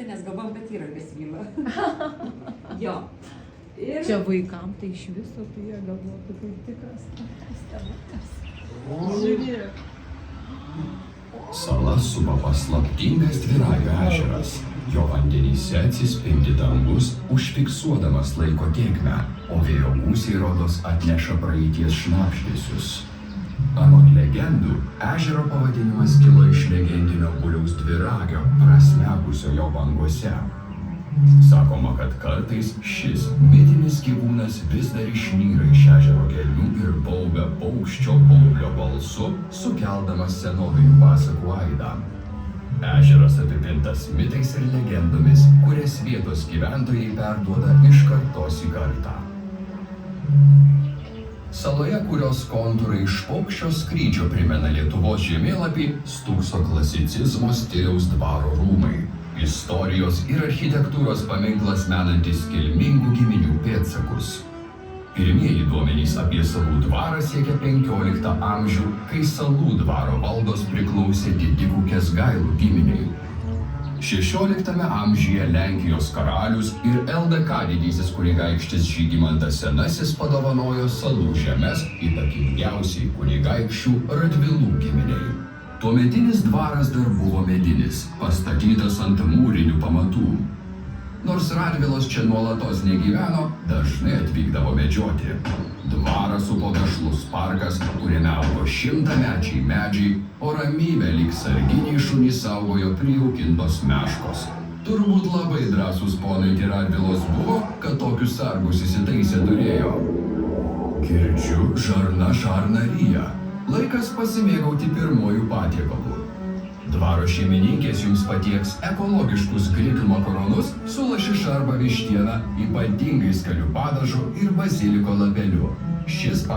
vyksta, nes galvom, kad yra kas vyla. Jo. Ir... Čia vaikam tai iš viso, tai jie galvotų kaip tikras stebuklas. Žiūrėk. Sala supa paslaptingas Dviragio ežeras. Jo vandenyse atsispindi dangus, užfiksuodamas laiko tėkmę, o vėjo gūsiai rodos atneša praeities šnabždesius. Anot legendų, ežero pavadinimas kilo iš legendinio buliaus Dviragio, prasmegusio jo bangose. Sakoma, kad kartais šis mitinis gyvūnas vis dar išnyra iš ežero gelmių ir baubia paukščio baublio balsu, sukeldamas senovinių pasakų aidą. Ežeras apipintas mitais ir legendomis, kurias vietos gyventojai perduoda iš kartos į kartą. Saloje, kurios kontūrai iš paukščio skrydžio primena Lietuvos žemėlapį, stūkso klasicizmo stiliaus dvaro rūmai. Istorijos ir architektūros paminklas menantis kilmingų giminių pėdsakus. Pirmieji duomenys apie Salų dvarą siekia 15 amžių, kai Salų dvaro valdos priklausė didikų Kęsgailų giminiai. 16 amžiuje Lenkijos karalius ir LDK didysis kunigaikštis Žygimantas Senasis padovanojo Salų žemes įtakingiausiai kunigaikščių Radvilų giminiai. Tuometinis dvaras dar buvo medinis, pastatytas ant mūrinių pamatų. Nors Radvilos čia nuolatos negyveno, dažnai atvykdavo medžioti. Dvarą supo vešlus parkas, kuriame augo 100-mečiai medžiai, o ramybę lyg sarginiai šunys saugojo prijaukintos meškos. Turbūt labai drąsūs ponai tie Radvilos buvo, kad tokius sargus įsitaisę turėjo. Girdžiu, žarna žarna ryja. Laikas pasimėgauti pirmojų patiekalu. Dvaro šeimininkės jums patieks ekologiškus grikių makaronus su lašiša arba vištiena, ypatingai skaniu padažu ir baziliko lapeliu. Šis